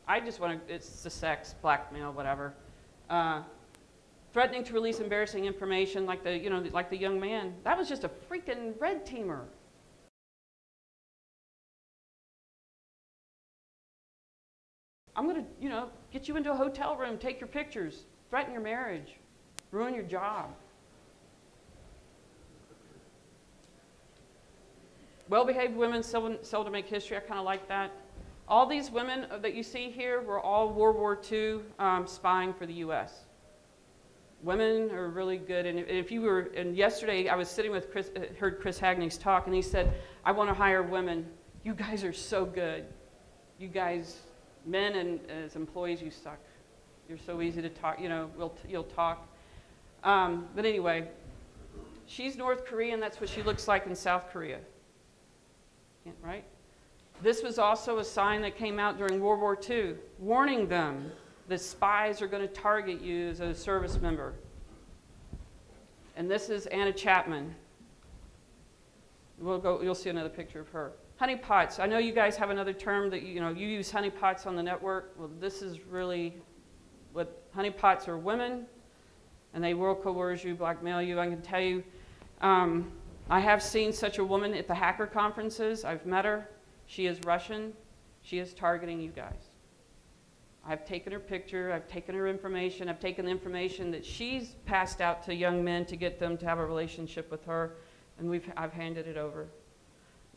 I just want to, it's the sex, blackmail, whatever. Threatening to release embarrassing information like the young man. That was just a freaking red teamer. I'm going to, get you into a hotel room, take your pictures, threaten your marriage, ruin your job. Well-behaved women seldom make history. I kind of like that. All these women that you see here were all World War II spying for the U.S. Women are really good. And if you were, and yesterday I was sitting with Chris, heard Chris Hagney's talk, and he said, I want to hire women. You guys are so good. You guys, men and as employees, you suck. You're so easy to talk, you'll talk. But anyway, she's North Korean. That's what she looks like in South Korea. Right? This was also a sign that came out during World War II, warning them that spies are going to target you as a service member. And this is Anna Chapman. You'll see another picture of her. Honeypots. I know you guys have another term that you use honeypots on the network. Well, this is really what honeypots are: women, and they will coerce you, blackmail you. I can tell you, I have seen such a woman at the hacker conferences. I've met her. She is Russian. She is targeting you guys. I've taken her picture. I've taken her information. I've taken the information that she's passed out to young men to get them to have a relationship with her, and I've handed it over.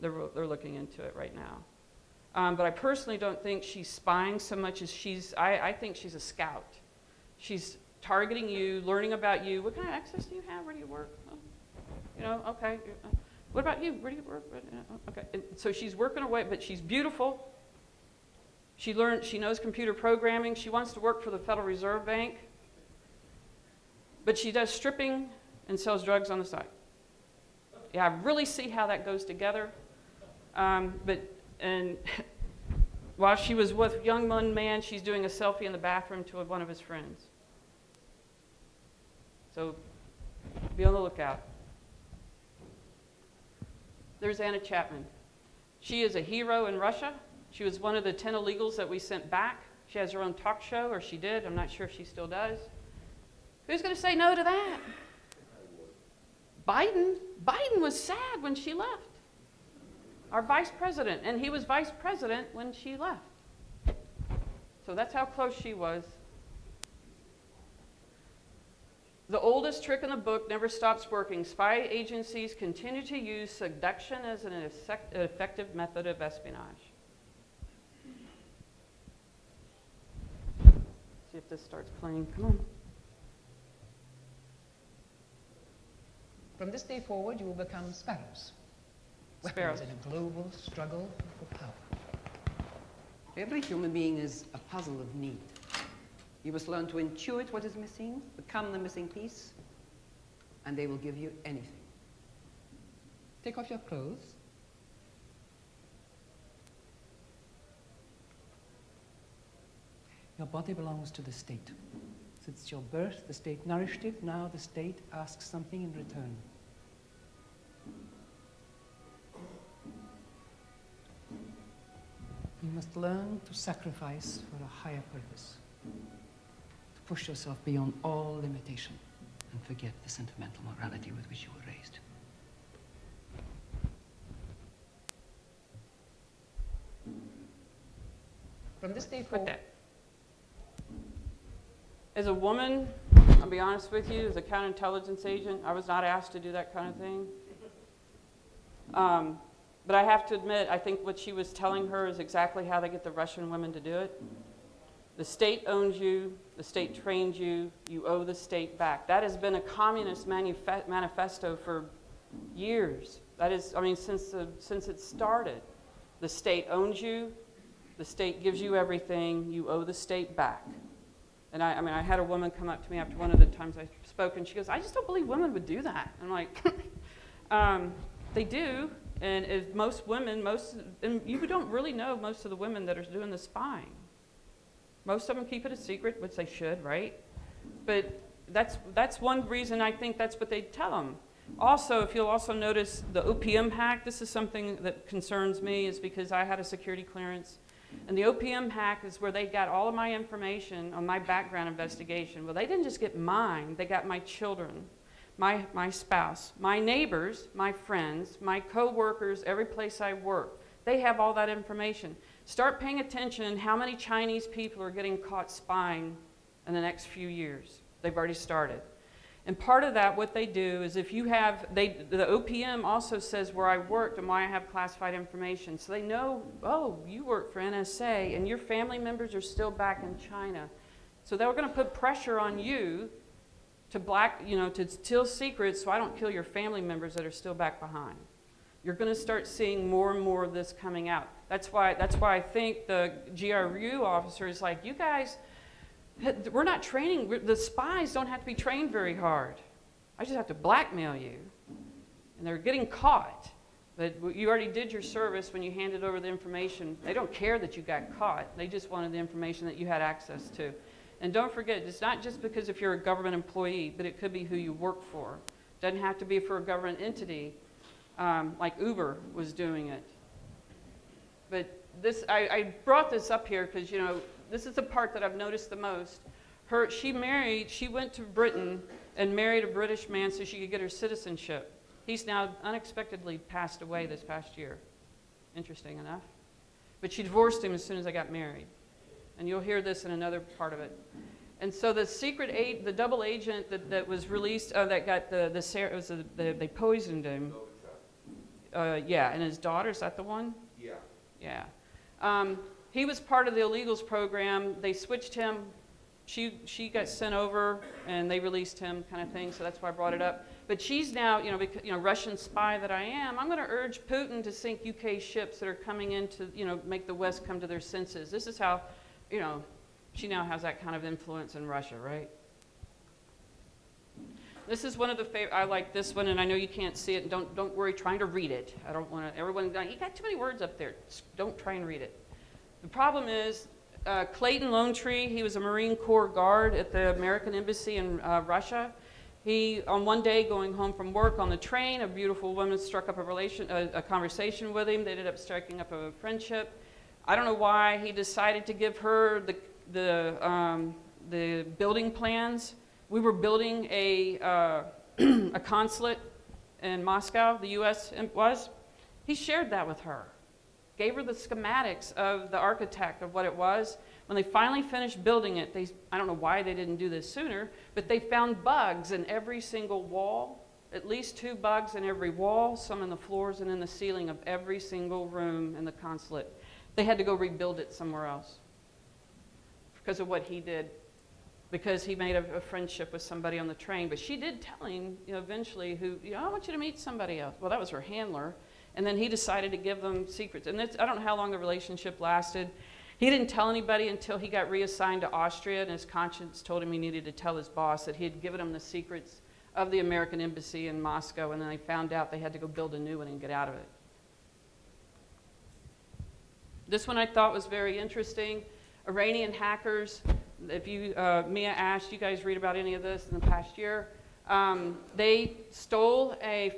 They're looking into it right now. But I personally don't think she's spying so much as I think she's a scout. She's targeting you, learning about you. What kind of access do you have? Where do you work? Okay. What about you? Where do you work? Okay. And so she's working away, but she's beautiful. She knows computer programming. She wants to work for the Federal Reserve Bank. But she does stripping and sells drugs on the side. Yeah, I really see how that goes together. And while she was with young man, she's doing a selfie in the bathroom to one of his friends. So be on the lookout. There's Anna Chapman. She is a hero in Russia. She was one of the 10 illegals that we sent back. She has her own talk show, or she did. I'm not sure if she still does. Who's going to say no to that? Biden. Biden was sad when she left. Our vice president. And he was vice president when she left. So that's how close she was. The oldest trick in the book never stops working. Spy agencies continue to use seduction as an effective method of espionage. See if this starts playing. Come on. From this day forward, you will become sparrows. Sparrows. Weapons in a global struggle for power. Every human being is a puzzle of need. You must learn to intuit what is missing, become the missing piece, and they will give you anything. Take off your clothes. Your body belongs to the state. Since your birth, the state nourished it. Now the state asks something in return. You must learn to sacrifice for a higher purpose. To push yourself beyond all limitation and forget the sentimental morality with which you were raised. From this day forward. As a woman, I'll be honest with you, as a counterintelligence agent, I was not asked to do that kind of thing. But I have to admit, I think what she was telling her is exactly how they get the Russian women to do it. The state owns you, the state trains you, you owe the state back. That has been a communist manifesto for years. That is, I mean, since it started. The state owns you, the state gives you everything, you owe the state back. And I mean, I had a woman come up to me after one of the times I spoke, and she goes, I just don't believe women would do that. I'm like, they do. And if most women, and you don't really know most of the women that are doing the spying. Most of them keep it a secret, which they should, right? But that's one reason I think that's what they tell them. Also, if you'll also notice the opium hack, this is something that concerns me, is because I had a security clearance. And the opium hack is where they got all of my information on my background investigation. Well, they didn't just get mine, they got my children. My spouse, my neighbors, my friends, my co-workers, every place I work. They have all that information. Start paying attention how many Chinese people are getting caught spying in the next few years. They've already started. And part of that, what they do is if you have, the OPM also says where I worked and why I have classified information. So they know, oh, you work for NSA and your family members are still back in China. So they're going to put pressure on you to steal secrets so I don't kill your family members that are still back behind. You're going to start seeing more and more of this coming out. That's why I think the GRU officer is like, you guys, we're not training, the spies don't have to be trained very hard. I just have to blackmail you. And they're getting caught. But you already did your service when you handed over the information. They don't care that you got caught. They just wanted the information that you had access to. And don't forget, it's not just because if you're a government employee, but it could be who you work for. It doesn't have to be for a government entity like Uber was doing it. But this, I brought this up here because, you know, this is the part that I've noticed the most. She went to Britain and married a British man so she could get her citizenship. He's now unexpectedly passed away this past year. Interesting enough. But she divorced him as soon as I got married. And you'll hear this in another part of it. And so the the double agent that was released, that got they poisoned him. Yeah, and his daughter, is that the one? Yeah. Yeah. He was part of the illegals program. They switched him. She got sent over, and they released him, kind of thing. So that's why I brought it up. But she's now, Russian spy that I am. I'm going to urge Putin to sink UK ships that are coming in to, make the West come to their senses. This is how, she now has that kind of influence in Russia, right? This is one of the favorite. I like this one, and I know you can't see it. Don't worry trying to read it. I don't want to. Everyone, you got too many words up there. Don't try and read it. The problem is Clayton Lone Tree. He was a Marine Corps guard at the American Embassy in Russia. He, on one day going home from work on the train, a beautiful woman struck up a conversation with him. They ended up striking up a friendship. I don't know why he decided to give her the building plans. We were building a consulate in Moscow, the U.S. was. He shared that with her, gave her the schematics of the architect of what it was. When they finally finished building it, I don't know why they didn't do this sooner, but they found bugs in every single wall, at least 2 bugs in every wall, some in the floors and in the ceiling of every single room in the consulate. They had to go rebuild it somewhere else because of what he did, because he made a friendship with somebody on the train. But she did tell him, eventually, I want you to meet somebody else. Well, that was her handler. And then he decided to give them secrets. And I don't know how long the relationship lasted. He didn't tell anybody until he got reassigned to Austria, and his conscience told him he needed to tell his boss that he had given him the secrets of the American embassy in Moscow, and then they found out they had to go build a new one and get out of it. This one I thought was very interesting. Iranian hackers, if you, Mia asked, you guys read about any of this in the past year? They stole a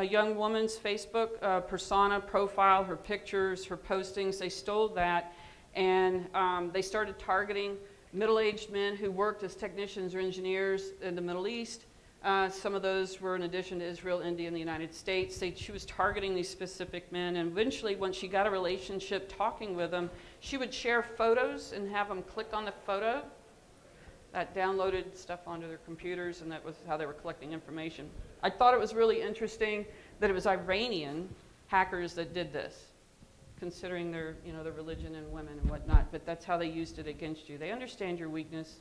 young woman's Facebook persona profile, her pictures, her postings. They stole that, and they started targeting middle-aged men who worked as technicians or engineers in the Middle East. Some of those were in addition to Israel, India, and the United States. She was targeting these specific men, and eventually, when she got a relationship talking with them, she would share photos and have them click on the photo. That downloaded stuff onto their computers, and that was how they were collecting information. I thought it was really interesting that it was Iranian hackers that did this, considering their religion and women and whatnot, but that's how they used it against you. They understand your weakness.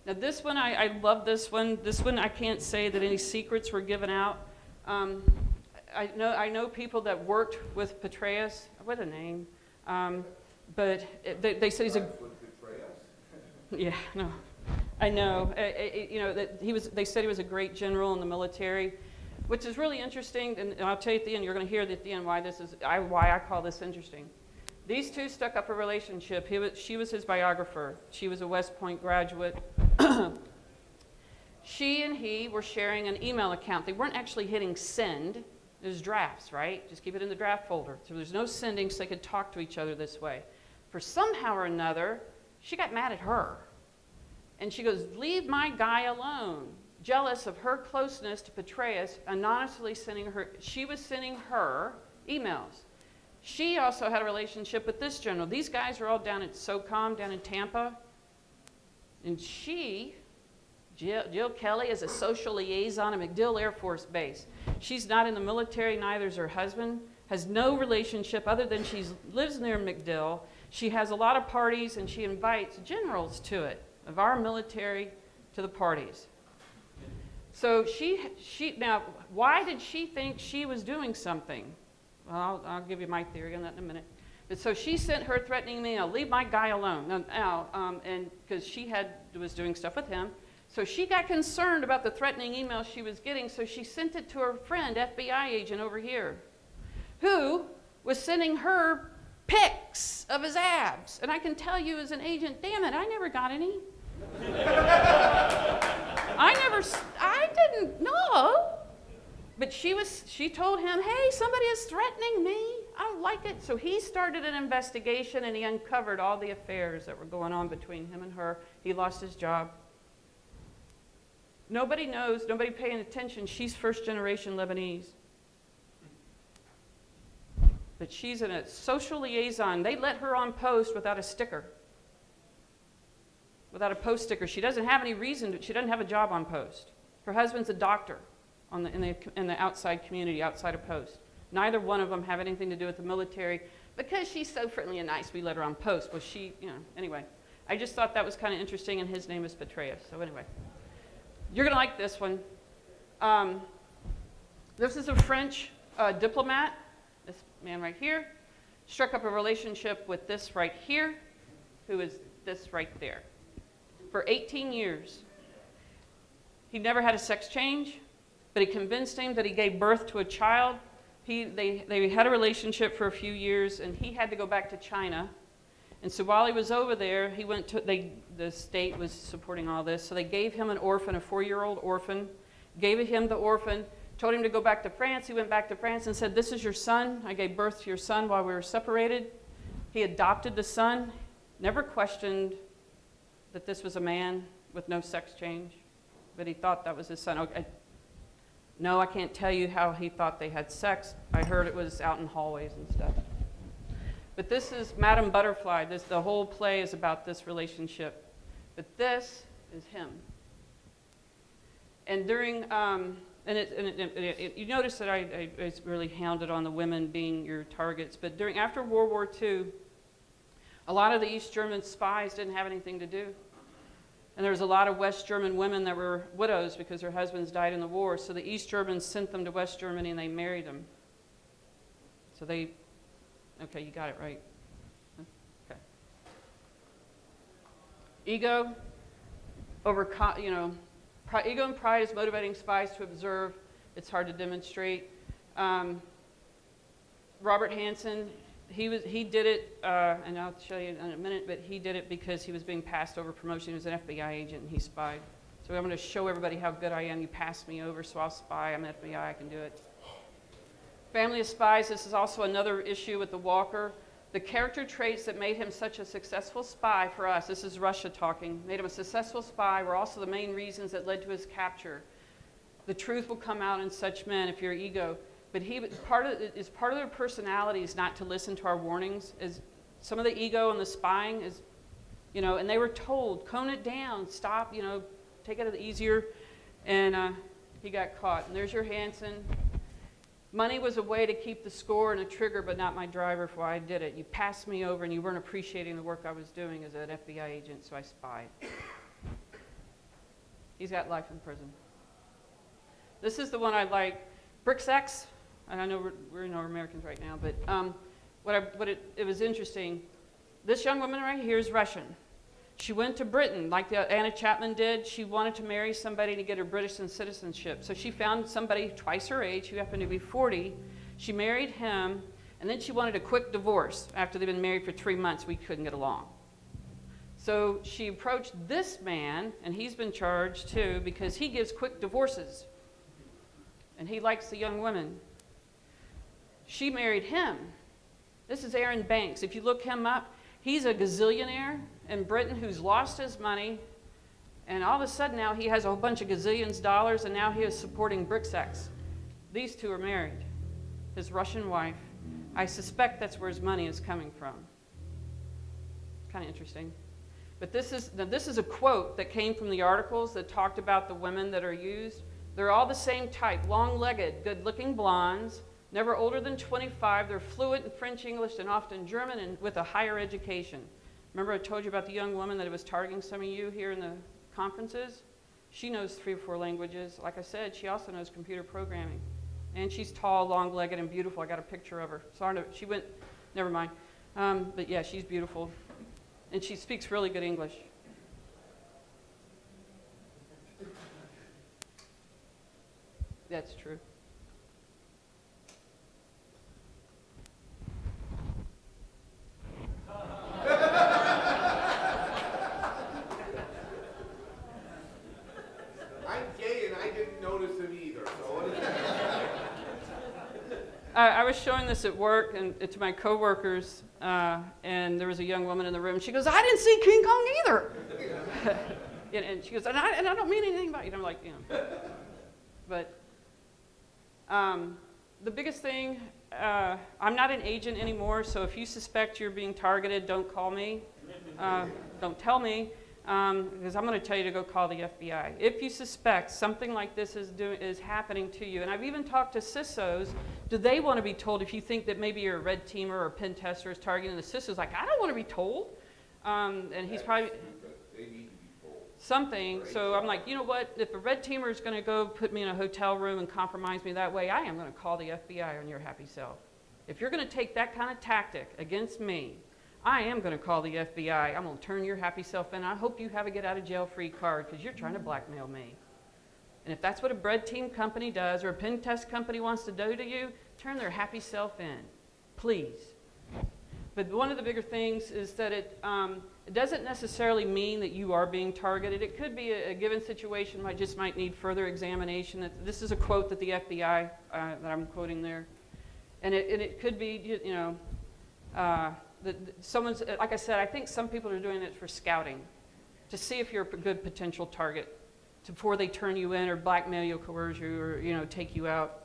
Now this one, I love this one. This one, I can't say that any secrets were given out. I know people that worked with Petraeus. What a name. But they said he's a... Yeah, no, I know. That they said he was a great general in the military, which is really interesting. And I'll tell you at the end. You're going to hear at the end why I call this interesting. These two stuck up a relationship. She was his biographer. She was a West Point graduate. She and he were sharing an email account. They weren't actually hitting send. It was drafts, right? Just keep it in the draft folder. So there's no sending, so they could talk to each other this way. For somehow or another, she got mad at her. And she goes, leave my guy alone. Jealous of her closeness to Petraeus, anonymously sending her, she was sending her emails. She also had a relationship with this general. These guys are all down at SOCOM, down in Tampa. And Jill Kelly, is a social liaison at MacDill Air Force Base. She's not in the military, neither is her husband. Has no relationship other than she lives near MacDill. She has a lot of parties, and she invites generals to it, of our military to the parties. So now, why did she think she was doing something? Well, I'll give you my theory on that in a minute. But so she sent her threatening email, leave my guy alone, and because she was doing stuff with him. So she got concerned about the threatening email she was getting, so she sent it to her friend, FBI agent over here, who was sending her pics of his abs. And I can tell you as an agent, damn it, I never got any. I didn't know. But she told him, hey, somebody is threatening me. I don't like it. So he started an investigation, and he uncovered all the affairs that were going on between him and her. He lost his job. Nobody knows, nobody paying attention. She's first-generation Lebanese. But she's in a social liaison. They let her on post without a sticker. Without a post sticker. She doesn't have any reason she doesn't have a job on post. Her husband's a doctor in the outside community, outside of post. Neither one of them have anything to do with the military. Because she's so friendly and nice, we let her on post. Well, anyway. I just thought that was kind of interesting, and his name is Petraeus. So anyway. You're going to like this one. This is a French diplomat. This man right here struck up a relationship with this right here, who is this right there, for 18 years. He never had a sex change, but he convinced him that he gave birth to a child. They had a relationship for a few years, and he had to go back to China. And so while he was over there, he went to, the state was supporting all this, so they gave him an orphan, a 4-year-old orphan, gave him the orphan, told him to go back to France. He went back to France and said, "This is your son. I gave birth to your son while we were separated." He adopted the son, never questioned that this was a man with no sex change, but he thought that was his son. Okay. No, I can't tell you how he thought they had sex. I heard it was out in hallways and stuff. But this is Madame Butterfly. The whole play is about this relationship. But this is him. And during, you notice that I really hounded on the women being your targets. But after World War II, a lot of the East German spies didn't have anything to do. And there was a lot of West German women that were widows because their husbands died in the war. So the East Germans sent them to West Germany and they married them. So they, okay, you got it right. Okay. Ego, ego and pride is motivating spies to observe. It's hard to demonstrate. Robert Hansen, he did it, and I'll show you in a minute, but he did it because he was being passed over promotion. He was an FBI agent and he spied. So I'm going to show everybody how good I am. You passed me over, so I'll spy. I'm an FBI, I can do it. Family of spies, this is also another issue with the Walker. The character traits that made him such a successful spy for us, this is Russia talking, made him a successful spy were also the main reasons that led to his capture. The truth will come out in such men if your ego. But part of their personality is not to listen to our warnings. Is some of the ego and the spying is, and they were told, tone it down, stop, take it easier, and he got caught. And there's your Hansen. Money was a way to keep the score and a trigger, but not my driver for why I did it. You passed me over and you weren't appreciating the work I was doing as an FBI agent, so I spied. He's got life in prison. This is the one I like. Brixex. And I know we're Americans right now, but it was interesting. This young woman right here is Russian. She went to Britain, like Anna Chapman did. She wanted to marry somebody to get her British citizenship. So she found somebody twice her age who happened to be 40. She married him, and then she wanted a quick divorce. After they'd been married for 3 months, we couldn't get along. So she approached this man, and he's been charged too because he gives quick divorces. And he likes the young women. She married him. This is Aaron Banks. If you look him up, he's a gazillionaire in Britain who's lost his money, and all of a sudden now he has a whole bunch of gazillions dollars, and now he is supporting Brixex. These two are married. His Russian wife. I suspect that's where his money is coming from. Kind of interesting. But this is a quote that came from the articles that talked about the women that are used. They're all the same type, long-legged, good-looking blondes, never older than 25. They're fluent in French, English, and often German, and with a higher education. Remember I told you about the young woman that was targeting some of you here in the conferences? She knows 3 or 4 languages. Like I said, she also knows computer programming. And she's tall, long-legged, and beautiful. I got a picture of her. Sorry, she went, never mind. But yeah, she's beautiful. And she speaks really good English. That's true. I'm gay and I didn't notice him either, so what is that? I was showing this at work and to my coworkers, and there was a young woman in the room. She goes, "I didn't see King Kong either." And she goes, and I don't mean anything about you. And I'm like, But the biggest thing, I'm not an agent anymore, so if you suspect you're being targeted, don't call me. Don't tell me, because I'm going to tell you to go call the FBI. If you suspect something like this is happening to you, and I've even talked to CISOs, do they want to be told if you think that maybe you're a red teamer or a pen tester is targeting the CISO's like, I don't want to be told. And he's probably... something, so I'm like, you know what, if a red teamer is going to go put me in a hotel room and compromise me that way, I am going to call the FBI on your happy self. If you're going to take that kind of tactic against me, I am going to call the FBI. I'm going to turn your happy self in. I hope you have a get out of jail free card because you're trying to blackmail me. And if that's what a red team company does or a pen test company wants to do to you, turn their happy self in, please. But one of the bigger things is that it doesn't necessarily mean that you are being targeted. It could be a given situation might need further examination. This is a quote that the FBI, that I'm quoting there. And it could be, you know, someone's, like I said, I think some people are doing it for scouting, to see if you're a good potential target before they turn you in or blackmail you, coerce you, or, you know, take you out.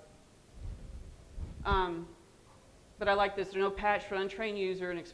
But I like this. There's no patch for untrained user and